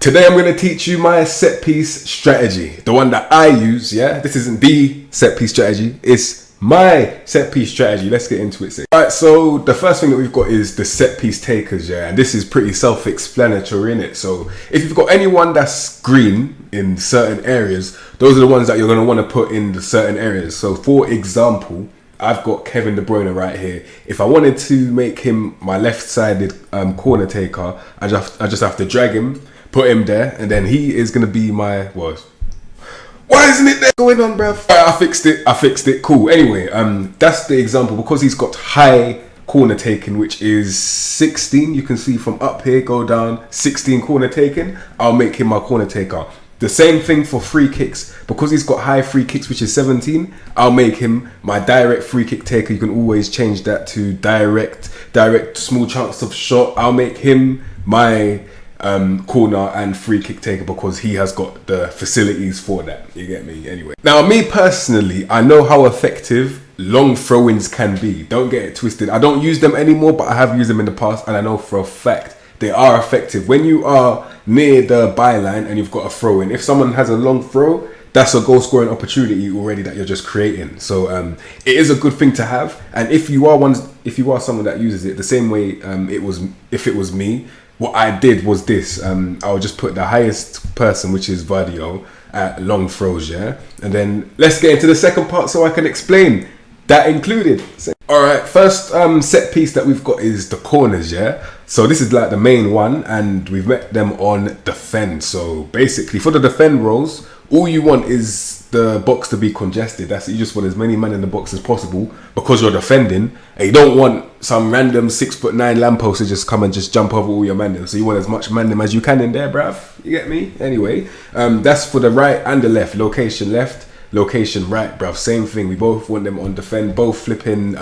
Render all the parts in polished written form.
Today I'm going to teach you my set piece strategy, the one that I use, yeah? This isn't the set piece strategy, it's my set piece strategy. Let's get into it. Alright, so the first thing that we've got is the set piece takers, yeah? And this is pretty self-explanatory, innit? So if you've got anyone that's green in certain areas, those are the ones that you're going to want to put in the certain areas. So for example, I've got Kevin De Bruyne right here. If I wanted to make him my left-sided corner taker, I just have to drag him, put him there, and then he is going to be my... Why isn't it there going on, bruv? Right, I fixed it. Cool. Anyway, that's the example. Because he's got high corner taking, which is 16. You can see from up here, go down, 16 corner taking. I'll make him my corner taker. The same thing for free kicks. Because he's got high free kicks, which is 17, I'll make him my direct free kick taker. You can always change that to direct small chance of shot. I'll make him my corner and free kick taker because he has got the facilities for that. You get me? Anyway, now me personally, I know how effective long throw-ins can be. Don't get it twisted. I don't use them anymore, but I have used them in the past, and I know for a fact they are effective. When you are near the byline and you've got a throw in, if someone has a long throw, that's a goal scoring opportunity already that you're just creating. So it is a good thing to have. And if you are someone that uses it the same way if it was me, what I did was this. I'll just put the highest person, which is Vadio, at long throws, yeah? And then let's get into the second part so I can explain that included. Alright, first set piece that we've got is the corners, yeah? So this is like the main one, and we've met them on defend. So basically for the defend roles, all you want is the box to be congested. That's it. You just want as many men in the box as possible because you're defending, and you don't want some random 6'9" lamppost to just come and just jump over all your man. So you want as much man as you can in there, bruv. You get me? Anyway, that's for the right and the left. Location left, location right, bruv. Same thing. We both want them on defend, both flipping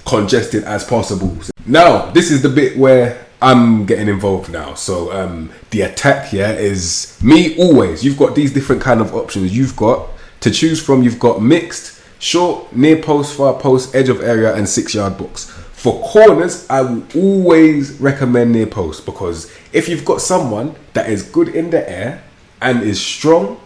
congested as possible. Now, this is the bit where I'm getting involved now. So the attack here is me always. You've got these different kind of options you've got to choose from. You've got mixed, short, near post, far post, edge of area, and 6-yard box. For corners, I will always recommend near post, because if you've got someone that is good in the air and is strong,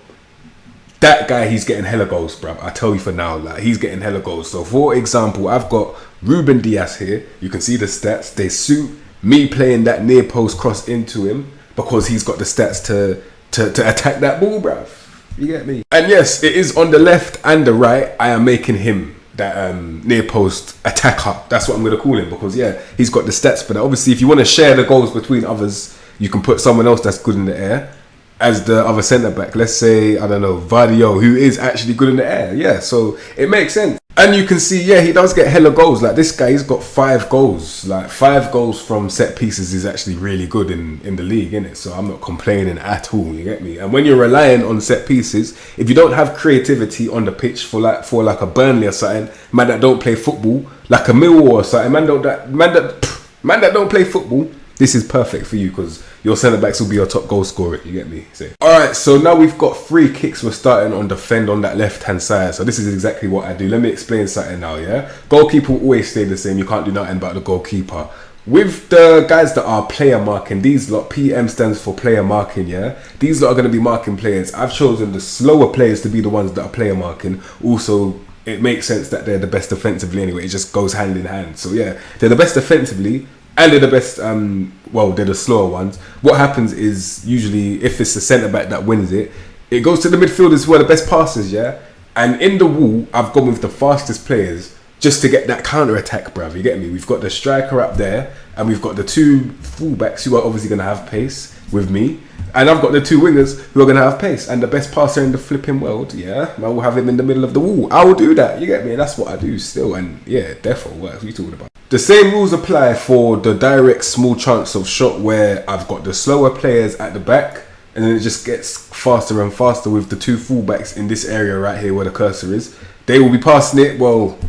that guy, he's getting hella goals, bruv. I tell you for now, like, he's getting hella goals. So for example, I've got Ruben Diaz here. You can see the stats. They suit me playing that near post cross into him because he's got the stats to attack that ball, bruv. You get me? And yes, it is on the left and the right. I am making him that near post attacker. That's what I'm going to call him, because yeah, he's got the stats for that. Obviously, if you want to share the goals between others, you can put someone else that's good in the air as the other centre back. Let's say, I don't know, Vadio, who is actually good in the air. Yeah, so it makes sense. And you can see, yeah, he does get hella goals. Like this guy, he's got 5 goals. Like 5 goals from set pieces is actually really good in the league, innit? So I'm not complaining at all, you get me? And when you're relying on set pieces, if you don't have creativity on the pitch for like a Burnley or something, man that don't play football, like a Millwall or something, man that don't play football, this is perfect for you, because your centre-backs will be your top goal scorer, you get me? Alright, so now we've got free kicks. We're starting on defend on that left-hand side. So this is exactly what I do. Let me explain something now, yeah? Goalkeeper will always stay the same. You can't do nothing about the goalkeeper. With the guys that are player marking, these lot, PM stands for player marking, yeah? These lot are going to be marking players. I've chosen the slower players to be the ones that are player marking. Also, it makes sense that they're the best defensively anyway. It just goes hand in hand. So yeah, they're the best defensively, and they're the best, they're the slower ones. What happens is, usually, if it's the centre-back that wins it, it goes to the midfielders who are the best passers, yeah? And in the wall, I've gone with the fastest players just to get that counter-attack, bruv, you get me? We've got the striker up there, and we've got the 2 fullbacks who are obviously going to have pace with me. And I've got the 2 wingers who are going to have pace. And the best passer in the flipping world, yeah, I will have him in the middle of the wall. I will do that, you get me? And that's what I do still. And yeah, defo works. What are you talking about? The same rules apply for the direct small chance of shot, where I've got the slower players at the back, and then it just gets faster and faster with the 2 fullbacks in this area right here where the cursor is. They will be passing it. Well,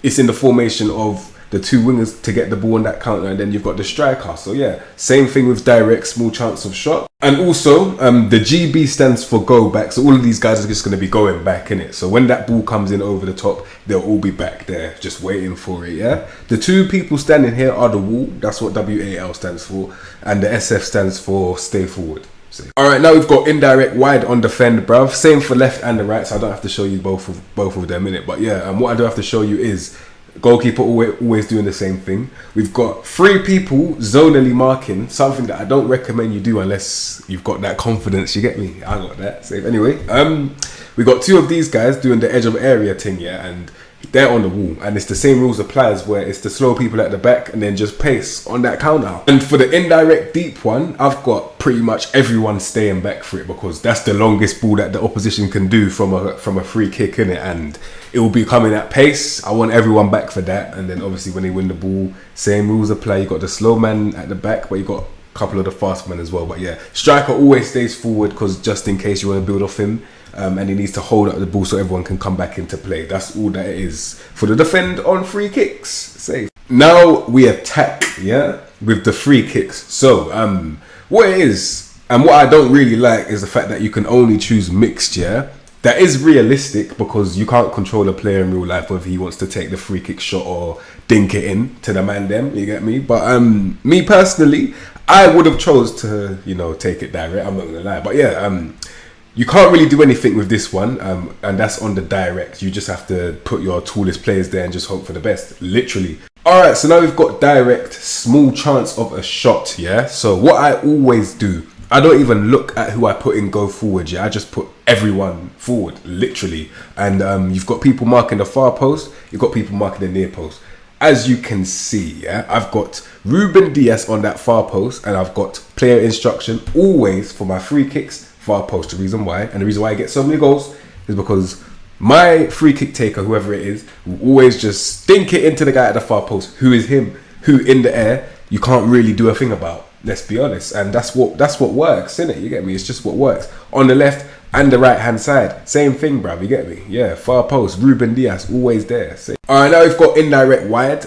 it's in the formation of the 2 wingers to get the ball on that counter, and then you've got the striker. So yeah, same thing with direct small chance of shot. And also the GB stands for go back. So all of these guys are just going to be going back in it. So when that ball comes in over the top, they'll all be back there just waiting for it, yeah? The 2 people standing here are the wall. That's what WAL stands for. And the SF stands for stay forward. All right, now we've got indirect wide on defend, bruv. Same for left and the right, so I don't have to show you both of them in it. But yeah, what I do have to show you is goalkeeper always doing the same thing. We've got 3 people zonally marking, something that I don't recommend you do unless you've got that confidence. You get me? I got that. Safe. Anyway, we got 2 of these guys doing the edge of area thing, yeah, and they're on the wall, and it's the same rules applies where it's to slow people at the back and then just pace on that counter. And for the indirect deep one, I've got pretty much everyone staying back for it because that's the longest ball that the opposition can do from a free kick in it, and it will be coming at pace. I want everyone back for that. And then obviously when they win the ball, same rules apply. You got the slow man at the back, but you got a couple of the fast men as well. But yeah, striker always stays forward because just in case you want to build off him. And he needs to hold up the ball so everyone can come back into play. That's all that it is for the defend on free kicks. Safe. Now we attack, yeah, with the free kicks. So what it is, and what I don't really like is the fact that you can only choose mixed, yeah. That is realistic because you can't control a player in real life whether he wants to take the free kick shot or dink it in to the man them, you get me? But me personally, I would have chose to, take it direct. I'm not gonna lie. But yeah, you can't really do anything with this one, and that's on the direct. You just have to put your tallest players there and just hope for the best, literally. All right, so now we've got direct, small chance of a shot, yeah? So what I always do, I don't even look at who I put in go forward, yeah? I just put everyone forward, literally. And you've got people marking the far post, you've got people marking the near post. As you can see, yeah, I've got Ruben Diaz on that far post, and I've got player instruction always for my free kicks, far post. The reason why, and the reason why I get so many goals is because my free kick taker, whoever it is, will always just stink it into the guy at the far post, who is him, who in the air you can't really do a thing about. Let's be honest, and that's what works, innit? You get me? It's just what works. On the left and the right hand side, same thing, bruv. You get me? Yeah, far post, Ruben Diaz, always there. All right, now we've got indirect wide.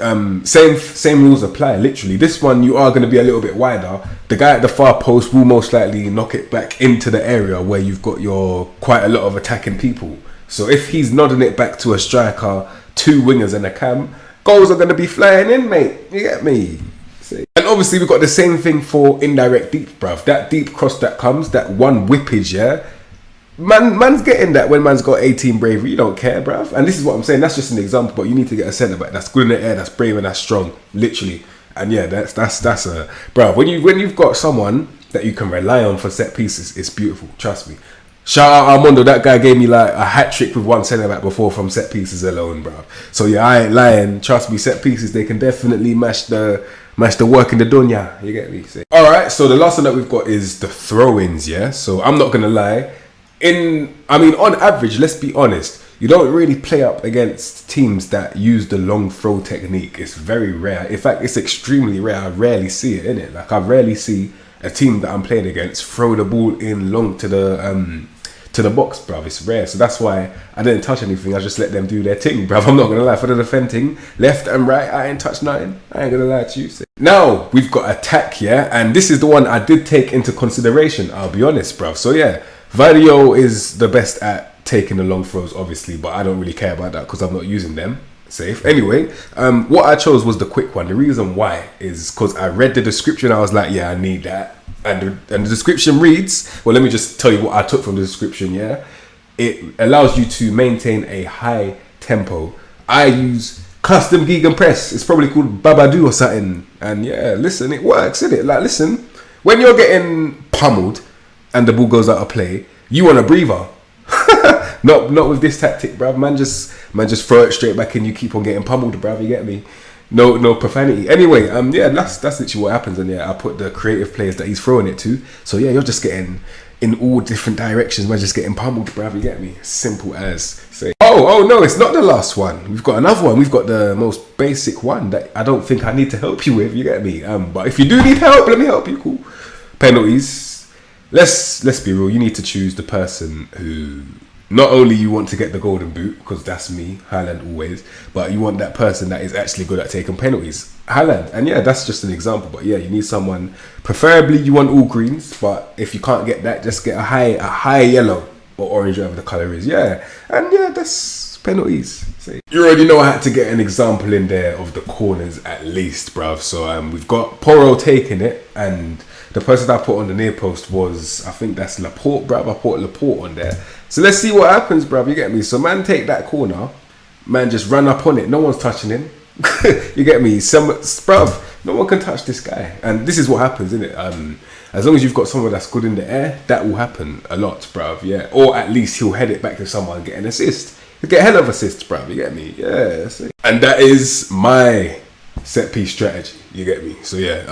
Same rules apply. Literally, this one you are going to be a little bit wider. The guy at the far post will most likely knock it back into the area where you've got your quite a lot of attacking people. So if he's nodding it back to a striker, 2 wingers and a cam, goals are going to be flying in, mate. You get me? And obviously we've got the same thing for indirect deep, bruv. That deep cross that comes, that one whippage, yeah. Man's getting that when man's got 18 bravery. You don't care, bruv. And this is what I'm saying. That's just an example, but you need to get a centre back that's good in the air, that's brave and that's strong, literally. And yeah, that's a bruv. When you've got someone that you can rely on for set pieces, it's beautiful. Trust me. Shout out Armando. That guy gave me like a hat trick with one centre back before from set pieces alone, bruv. So yeah, I ain't lying. Trust me, set pieces, they can definitely match the work in the dunya. You get me? All right. So the last one that we've got is the throw-ins. Yeah. So I'm not gonna lie. On average, let's be honest, you don't really play up against teams that use the long throw technique. It's very rare. In fact, it's extremely rare. I rarely see it, innit? Like, I rarely see a team that I'm playing against throw the ball in long to the box, bruv. It's rare. So that's why I didn't touch anything. I just let them do their thing, bruv. I'm not gonna lie. For the defending, left and right, I ain't touched nothing. I ain't gonna lie to you. Now we've got attack, yeah, and this is the one I did take into consideration. I'll be honest, bruv. So yeah, Vadio is the best at taking the long throws, obviously, but I don't really care about that because I'm not using them. Safe. Anyway, what I chose was the quick one. The reason why is because I read the description. I was like, yeah, I need that. And the description reads, well, let me just tell you what I took from the description, yeah? It allows you to maintain a high tempo. I use custom gegenpress. It's probably called Babadoo or something. And yeah, listen, it works, innit? Like, listen, when you're getting pummeled and the ball goes out of play, you want a breather. Not with this tactic, bruv. Man just throw it straight back and you keep on getting pummeled, bruv. You get me? No profanity. Anyway, yeah, that's literally what happens. And yeah, I put the creative players that he's throwing it to. So yeah, you're just getting in all different directions. Man, just getting pummeled, bruv. You get me? Simple as say. Oh no, it's not the last one. We've got another one. We've got the most basic one that I don't think I need to help you with. You get me? But if you do need help, let me help you. Cool. Penalties. Let's be real. You need to choose the person who. Not only you want to get the golden boot, because that's me, Haaland always, but you want that person that is actually good at taking penalties, Haaland. And yeah, that's just an example, but yeah, you need someone, preferably you want all greens, but if you can't get that, just get a high yellow or orange, whatever the colour is, yeah. And yeah, that's penalties. See. You already know I had to get an example in there of the corners at least, bruv. So we've got Porro taking it, and the person I put on the near post was, I think that's Laporte, bruv. I put Laporte on there. So let's see what happens, bruv. You get me? So man take that corner, man just run up on it. No one's touching him. You get me? Bruv, no one can touch this guy. And this is what happens, isn't it? As long as you've got someone that's good in the air, that will happen a lot, bruv. Yeah. Or at least he'll head it back to someone and get an assist. He'll get a hell of assists, bruv. You get me? Yeah. That's it. And that is my set piece strategy. You get me? So yeah.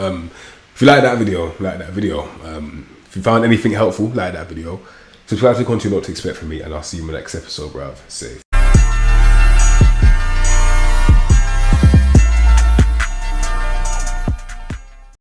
If you like that video, like that video. If you found anything helpful, like that video. Subscribe to the content you know what to expect from me, and I'll see you in the next episode, bruv. Safe.